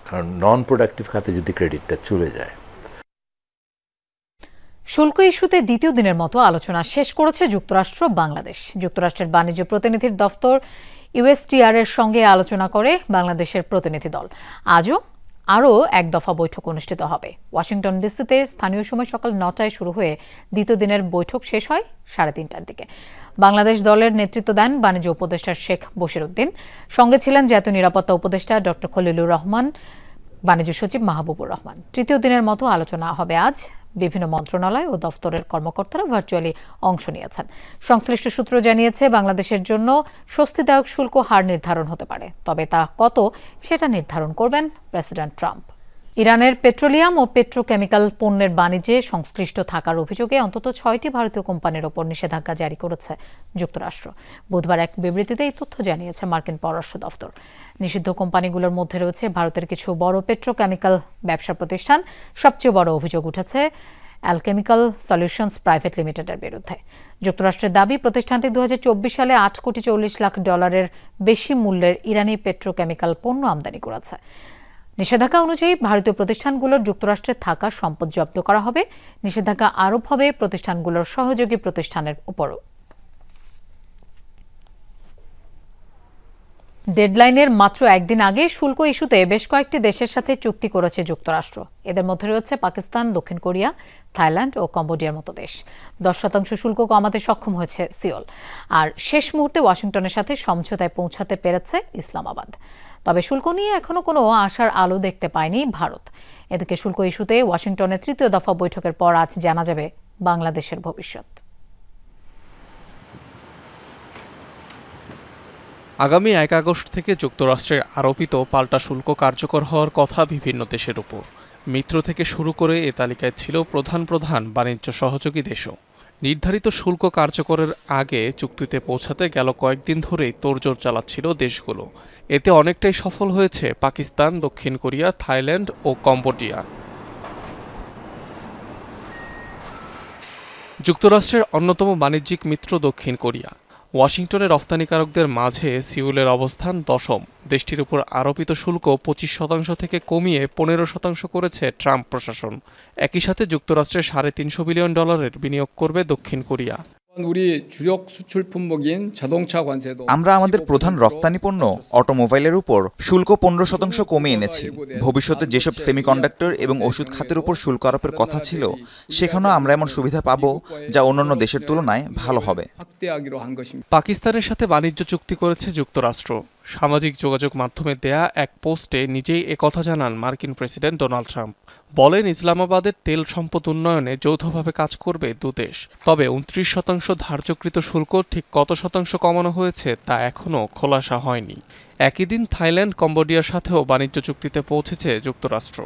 কারণ নন প্রোডাক্টিভ খাতে যদি ক্রেডিটটা চলে যায়। শুল্ক ইস্যুতে দ্বিতীয় দিনের মতো আলোচনা শেষ করেছে যুক্তরাষ্ট্র বাংলাদেশ। যুক্তরাষ্ট্রের বাণিজ্য প্রতিনিধির দফতর USTR এর সঙ্গে আলোচনা করে বাংলাদেশের প্রতিনিধি দল। আজও আরও এক দফা বৈঠক অনুষ্ঠিত হবে। ওয়াশিংটন ডিসিতে স্থানীয় সময় সকাল 9টায় শুরু হয়ে দ্বিতীয় দিনের বৈঠক শেষ হয় 3:30টার দিকে। বাংলাদেশ দলের নেতৃত্ব দেন বাণিজ্য উপদেষ্টা শেখ বশির উদ্দিন। সঙ্গে ছিলেন জাতীয় নিরাপত্তা উপদেষ্টা ডক্টর খলিলুর রহমান, বাণিজ্য সচিব মাহবুবুর রহমান। তৃতীয় দিনের মতো আলোচনা হবে আজ। বিভিন্ন মন্ত্রণালয় ও দফতরের কর্মকর্তারা ভার্চুয়ালি অংশ নিয়েছেন। সংশ্লিষ্ট সূত্র জানিয়েছে, বাংলাদেশের জন্য স্বস্তিদায়ক শুল্ক হার নির্ধারণ হতে পারে, তবে তা কত সেটা নির্ধারণ করবেন প্রেসিডেন্ট ট্রাম্প। ইরানের পেট্রোলিয়াম ও পেট্রোকেমিক্যাল পণ্যের বাণিজ্যে সংশ্লিষ্ট থাকার অভিযোগে অন্তত 6টি ভারতীয় কোম্পানির ওপর নিষেধাজ্ঞা জারি করেছে যুক্তরাষ্ট্র। বুধবার এক বিবৃতিতে এই তথ্য জানিয়েছে মার্কিন পররাষ্ট্র দফতর। নিষিদ্ধ কোম্পানিগুলোর মধ্যে রয়েছে ভারতের কিছু বড় পেট্রোকেমিক্যাল ব্যবসা প্রতিষ্ঠান। সবচেয়ে বড় অভিযোগ উঠেছে অ্যালকেমিক্যাল সলিউশনস প্রাইভেট লিমিটেডের বিরুদ্ধে। যুক্তরাষ্ট্রের দাবি, প্রতিষ্ঠানটি 2024 সালে $8.40 কোটি বেশি মূল্যের ইরানি পেট্রোকেমিক্যাল পণ্য আমদানি করেছে। নিষেধাজ্ঞা অনুযায়ী ভারতীয় প্রতিষ্ঠানগুলোর যুক্তরাষ্ট্রে থাকা সম্পদ জব্দ করা হবে। নিষেধাজ্ঞা আরোপ হবে প্রতিষ্ঠানগুলোর সহযোগী প্রতিষ্ঠানের উপরও। ডেডলাইনের মাত্র একদিন আগে শুল্ক ইস্যুতে বেশ কয়েকটি দেশের সাথে চুক্তি করেছে যুক্তরাষ্ট্র। এদের মধ্যে রয়েছে পাকিস্তান, দক্ষিণ কোরিয়া, থাইল্যান্ড ও কম্বোডিয়ার মতো দেশ। 10% শুল্ক কমাতে সক্ষম হয়েছে সিওল। আর শেষ মুহূর্তে ওয়াশিংটনের সাথে সমঝোতায় পৌঁছাতে পেরেছে ইসলামাবাদ। তবে শুল্ক নিয়ে এখনো কোনো আশার আলো দেখতে পায়নি ভারত। এদিকে শুল্ক ইস্যুতে ওয়াশিংটনের তৃতীয় দফা বৈঠকের পর আজ জানা যাবে বাংলাদেশের ভবিষ্যৎ। আগামী 1 আগস্ট থেকে যুক্তরাষ্ট্রের আরোপিত পাল্টা শুল্ক কার্যকর হওয়ার কথা বিভিন্ন দেশের উপর। মিত্র থেকে শুরু করে এ তালিকায় ছিল প্রধান বাণিজ্য সহযোগী দেশও। নির্ধারিত শুল্ক কার্যকরের আগে চুক্তিতে পৌঁছাতে গেল কয়েকদিন ধরেই তোড়জোড় চালাচ্ছিল দেশগুলো। এতে অনেকটাই সফল হয়েছে পাকিস্তান, দক্ষিণ কোরিয়া, থাইল্যান্ড ও কম্বোডিয়া। যুক্তরাষ্ট্রের অন্যতম বাণিজ্যিক মিত্র দক্ষিণ কোরিয়া। ওয়াশিংটনে রফতানিকারকদের মাঝে সিউলের অবস্থান 10ম। দেশটির উপর আরোপিত শুল্ক 25% থেকে কমিয়ে 15% করেছে ট্রাম্প প্রশাসন। একই সাথে যুক্তরাষ্ট্রে $350 বিলিয়ন বিনিয়োগ করবে দক্ষিণ কোরিয়া। আমরা আমাদের প্রধান রপ্তানি পণ্য অটোমোবাইলের উপর শুল্ক 15% কমিয়ে এনেছি। ভবিষ্যতে যেসব সেমিকন্ডাক্টর এবং ওষুধ খাতের উপর শুল্ক আরোপের কথা ছিল, সেখানেও আমরা এমন সুবিধা পাব যা অন্যান্য দেশের তুলনায় ভালো হবে। পাকিস্তানের সাথে বাণিজ্য চুক্তি করেছে যুক্তরাষ্ট্র। সামাজিক যোগাযোগ মাধ্যমে দেয়া এক পোস্টে নিজেই একথা জানান মার্কিন প্রেসিডেন্ট ডোনাল্ড ট্রাম্প। বলেন, ইসলামাবাদের তেল সম্পদ উন্নয়নে যৌথভাবে কাজ করবে দুদেশ। তবে 29% ধার্যকৃত শুল্ক ঠিক কত শতাংশ কমানো হয়েছে তা এখনও খোলাসা হয়নি। একই দিন থাইল্যান্ড, কম্বোডিয়ার সাথেও বাণিজ্য চুক্তিতে পৌঁছেছে যুক্তরাষ্ট্র।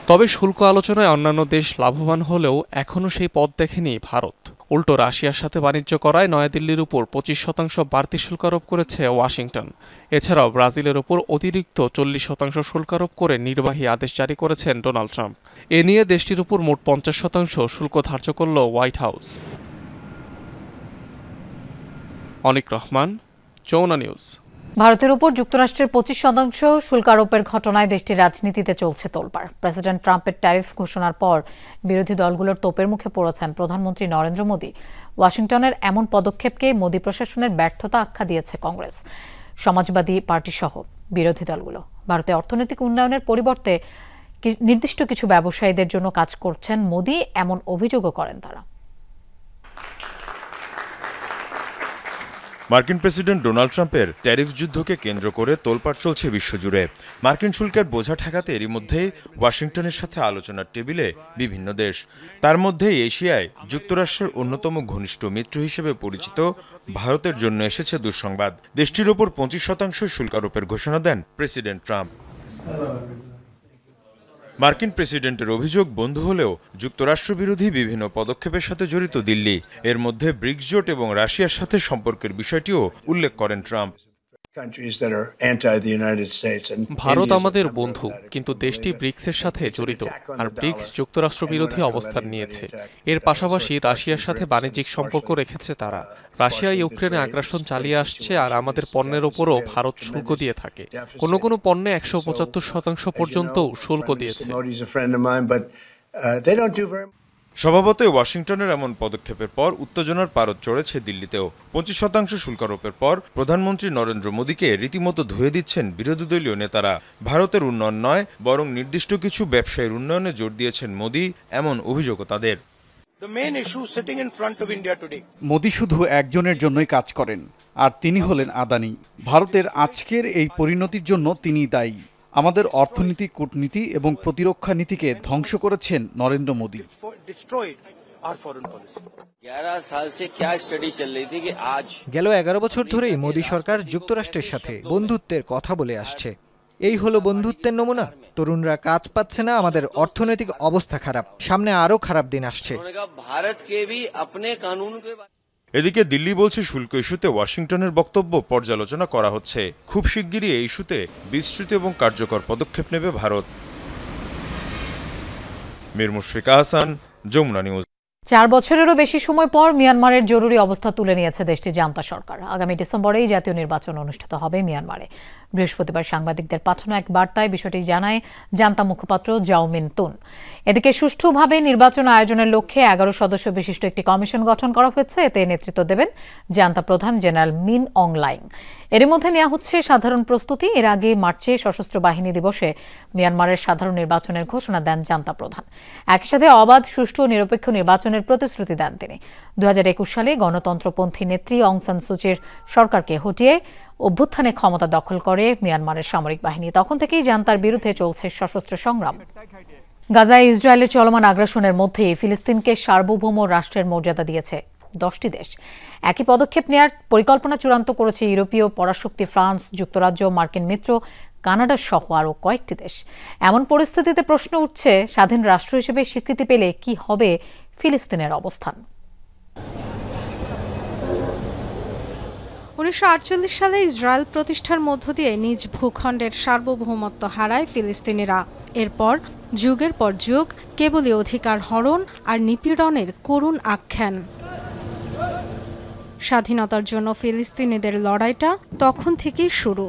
তবে শুল্ক আলোচনায় অন্যান্য দেশ লাভবান হলেও এখনও সেই পথ দেখেনি ভারত। উল্টো রাশিয়ার সাথে বাণিজ্য করায় নয়াদিল্লির উপর 25% বাড়তি শুল্ক আরোপ করেছে ওয়াশিংটন। এছাড়াও ব্রাজিলের উপর অতিরিক্ত 40% শুল্ক আরোপ করে নির্বাহী আদেশ জারি করেছেন ডোনাল্ড ট্রাম্প। এ নিয়ে দেশটির উপর মোট 50% শুল্ক ধার্য করল হোয়াইট হাউস। অনিক রহমান, যমুনা নিউজ। ভারতের উপর যুক্তরাষ্ট্রের 25% শুল্ক আরোপের ঘটনায় দেশটির রাজনীতিতে চলছে তোলপাড়। প্রেসিডেন্ট ট্রাম্পের ট্যারিফ ঘোষণার পর বিরোধী দলগুলোর তোপের মুখে পড়েছেন প্রধানমন্ত্রী নরেন্দ্র মোদী। ওয়াশিংটনের এমন পদক্ষেপকে মোদী প্রশাসনের ব্যর্থতা আখ্যা দিয়েছে কংগ্রেস, সমাজবাদী পার্টি সহ বিরোধী দলগুলো। ভারতে অর্থনৈতিক উন্নয়নের পরিবর্তে নির্দিষ্ট কিছু ব্যবসায়ীদের জন্য কাজ করছেন মোদী, এমন অভিযোগও করেন তারা। মার্কিন প্রেসিডেন্ট ডোনাল্ড ট্রাম্পের ট্যারিফ যুদ্ধকে কেন্দ্র করে তোলপাড় চলছে বিশ্বজুড়ে। মার্কিন শুল্কের বোঝা ঠেকাতে এরই মধ্যেই ওয়াশিংটনের সাথে আলোচনার টেবিলে বিভিন্ন দেশ। তার মধ্যেই এশিয়ায় যুক্তরাষ্ট্রের অন্যতম ঘনিষ্ঠ মিত্র হিসেবে পরিচিত ভারতের জন্য এসেছে দুঃসংবাদ। দেশটির ওপর 25% শুল্ক আরোপের ঘোষণা দেন প্রেসিডেন্ট ট্রাম্প। মার্কিন প্রেসিডেন্টের অভিযোগ বন্ধ হলেও যুক্তরাষ্ট্র বিরোধী বিভিন্ন পদক্ষেপের সাথে জড়িত দিল্লি। এর মধ্যে ব্রিক্স জোট এবং রাশিয়ার সাথে সম্পর্কের বিষয়টিও উল্লেখ করেন ট্রাম্প। ভারত আমাদের বন্ধু, কিন্তু দেশটি ব্রিক্সের সাথে জড়িত, আর ব্রিক্স যুক্তরাষ্ট্র বিরোধী অবস্থান নিয়েছে। এর পাশাপাশি রাশিয়ার সাথে বাণিজ্যিক সম্পর্ক রেখেছে তারা। রাশিয়া ইউক্রেনে আগ্রাসন চালিয়ে আসছে, আর আমাদের পণ্যের ওপরও ভারত শুল্ক দিয়ে থাকে। কোনো কোনো পণ্যে 175% পর্যন্ত শুল্ক দিয়েছে। স্বভাবতই ওয়াশিংটনের এমন পদক্ষেপের পর উত্তেজনার পারদ চড়েছে দিল্লিতেও। 25% শুল্ক আরোপের পর প্রধানমন্ত্রী নরেন্দ্র মোদীকে রীতিমতো ধুয়ে দিচ্ছেন বিরোধী দলীয় নেতারা। ভারতের উন্নয়ন নয়, বরং নির্দিষ্ট কিছু ব্যবসায়ীর উন্নয়নে জোর দিয়েছেন মোদী, এমন অভিযোগও তাদের। মোদী শুধু একজনের জন্যই কাজ করেন, আর তিনি হলেন আদানি। ভারতের আজকের এই পরিণতির জন্য তিনি দায়ী। আমাদের অর্থনীতি, কূটনীতি এবং প্রতিরক্ষা নীতিকে ধ্বংস করেছেন নরেন্দ্র মোদী। গেল 11 বছর ধরেই মোদী সরকার যুক্তরাষ্ট্রের সাথে বন্ধুত্বের কথা বলে আসছে। এই হলো বন্ধুত্বের নমুনা। তরুণরা কাজ পাচ্ছে না, আমাদের অর্থনৈতিক অবস্থা খারাপ, সামনে আরো খারাপ দিন আসছে। এদিকে দিল্লি বলছে শুল্ক ইস্যুতে ওয়াশিংটনের বক্তব্য পর্যালোচনা করা হচ্ছে। খুব শিগগিরই এই ইস্যুতে বিস্তৃত এবং কার্যকর পদক্ষেপ নেবে ভারত। মীর মুশফিকা হাসান, যমুনা নিউজ। 4 বছরেরও বেশি সময় পর মিয়ানমারের জরুরি অবস্থা তুলে নিয়েছে দেশটির জান্তা সরকার। আগামী ডিসেম্বরেই জাতীয় নির্বাচন অনুষ্ঠিত হবে মিয়ানমারে। বৃহস্পতিবার সাংবাদিকদের পাঠানো এক বার্তায় বিষয়টি জানায় জান্তা মুখপাত্র জাও মিন তুন। এদিকে সুষ্ঠুভাবে নির্বাচন আয়োজনের লক্ষ্যে 11 সদস্য বিশিষ্ট একটি কমিশন গঠন করা হয়েছে। এতে নেতৃত্ব দেবেন জান্তা প্রধান জেনারেল মিন অং লাইং। এর মধ্যে নেওয়া হচ্ছে সাধারণ প্রস্তুতি। এর আগে মার্চে সশস্ত্র বাহিনী দিবসে মিয়ানমারের সাধারণ নির্বাচনের ঘোষণা দেন জান্তা প্রধান। একই সাথে অবাধ, সুষ্ঠু ও নিরপেক্ষ নির্বাচনের প্রতিশ্রুতি দেন তিনি। 2021 সালে গণতন্ত্রপন্থী নেত্রী অং সান সুচির সরকারকে হটিয়ে অভ্যুত্থানে ক্ষমতা দখল করে মিয়ানমারের সামরিক বাহিনী। তখন থেকেই জান্তার বিরুদ্ধে চলছে সশস্ত্র সংগ্রাম। গাজায় ইসরায়েলের চলমান আগ্রাসনের মধ্যে ফিলিস্তিনকে সার্বভৌম রাষ্ট্রের মর্যাদা দিয়েছে 10টি দেশ। একই পদক্ষেপ নেওয়ার পরিকল্পনা চূড়ান্ত করেছে ইউরোপীয় পরাশক্তি ফ্রান্স, যুক্তরাজ্য, মার্কিন মিত্র, কানাডা সহ আরও কয়েকটি দেশ। এমন পরিস্থিতিতে প্রশ্ন উঠছে, স্বাধীন রাষ্ট্র হিসেবে স্বীকৃতি পেলে কি হবে ফিলিস্তিনের অবস্থান। 1948 সালে ইসরায়েল প্রতিষ্ঠার মধ্য দিয়ে নিজ ভূখণ্ডের সার্বভৌমত্ব হারায় ফিলিস্তিনিরা। এরপর যুগের পর যুগ কেবলই অধিকার হরণ আর নিপীড়নের করুণ আখ্যান। স্বাধীনতার জন্য ফিলিস্তিনিদের লড়াইটা তখন থেকেই শুরু।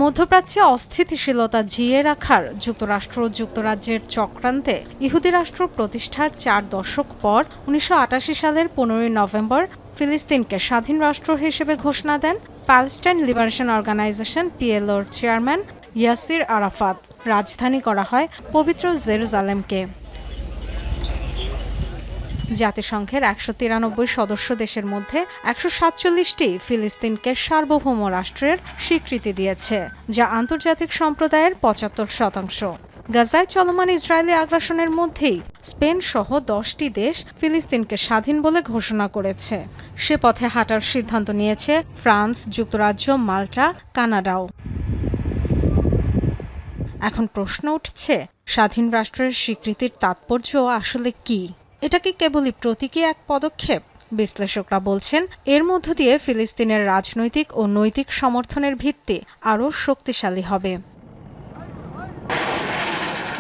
মধ্যপ্রাচ্যে অস্থিতিশীলতা জিইয়ে রাখার যুক্তরাষ্ট্র ও যুক্তরাজ্যের চক্রান্তে ইহুদি রাষ্ট্র প্রতিষ্ঠার 4 দশক পর 1988 সালের 15 নভেম্বর ফিলিস্তিনকে স্বাধীন রাষ্ট্র হিসেবে ঘোষণা দেন প্যালেস্টাইন লিবারেশন অর্গানাইজেশন PLOর চেয়ারম্যান ইয়াসির আরাফাত। রাজধানী করা হয় পবিত্র জেরুজালেমকে। জাতিসংঘের 193 সদস্য দেশের মধ্যে 147টি ফিলিস্তিনকে সার্বভৌম রাষ্ট্রের স্বীকৃতি দিয়েছে, যা আন্তর্জাতিক সম্প্রদায়ের 75%। গাজায় চলমান ইসরায়েলি আগ্রাসনের মধ্যেই স্পেন সহ 10টি দেশ ফিলিস্তিনকে স্বাধীন বলে ঘোষণা করেছে। সে পথে হাঁটার সিদ্ধান্ত নিয়েছে ফ্রান্স, যুক্তরাজ্য, মাল্টা, কানাডাও। এখন প্রশ্ন উঠছে, স্বাধীন রাষ্ট্রের স্বীকৃতির তাৎপর্য আসলে কি? এটা কি কেবলই প্রতীকী এক পদক্ষেপ? বিশ্লেষকরা বলছেন, এর মধ্য দিয়ে ফিলিস্তিনের রাজনৈতিক ও নৈতিক সমর্থনের ভিত্তি আরও শক্তিশালী হবে।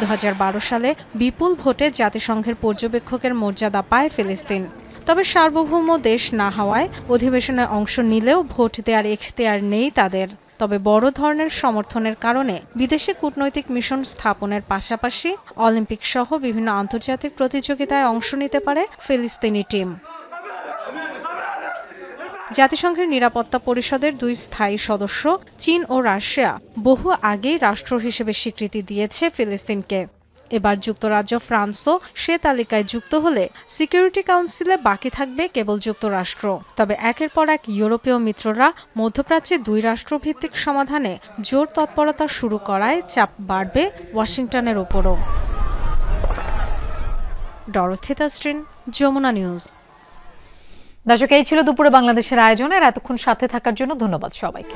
2012 সালে বিপুল ভোটে জাতিসংঘের পর্যবেক্ষকের মর্যাদা পায় ফিলিস্তিন। তবে সার্বভৌম দেশ না হওয়ায় অধিবেশনে অংশ নিলেও ভোট দেওয়ার এখতিয়ার নেই তাদের। তবে বড় ধরনের সমর্থনের কারণে বিদেশে কূটনৈতিক মিশন স্থাপনের পাশাপাশি অলিম্পিক সহ বিভিন্ন আন্তর্জাতিক প্রতিযোগিতায় অংশ নিতে পারে ফিলিস্তিনি টিম। জাতিসংঘের নিরাপত্তা পরিষদের 2 স্থায়ী সদস্য চীন ও রাশিয়া বহু আগেই রাষ্ট্র হিসেবে স্বীকৃতি দিয়েছে ফিলিস্তিনকে। এবার যুক্তরাজ্য, ফ্রান্সও সে তালিকায় যুক্ত হলে সিকিউরিটি কাউন্সিলে বাকি থাকবে কেবল যুক্তরাষ্ট্র। তবে একের পর এক ইউরোপীয় মিত্ররা মধ্যপ্রাচ্যে 2 রাষ্ট্রভিত্তিক সমাধানে জোর তৎপরতা শুরু করায় চাপ বাড়বে ওয়াশিংটনের উপরও। Dorothy Tasrin, Jamuna news. দর্শক, এই ছিল দুপুরে বাংলাদেশের আয়োজনের। এতক্ষণ সাথে থাকার জন্য ধন্যবাদ সবাইকে।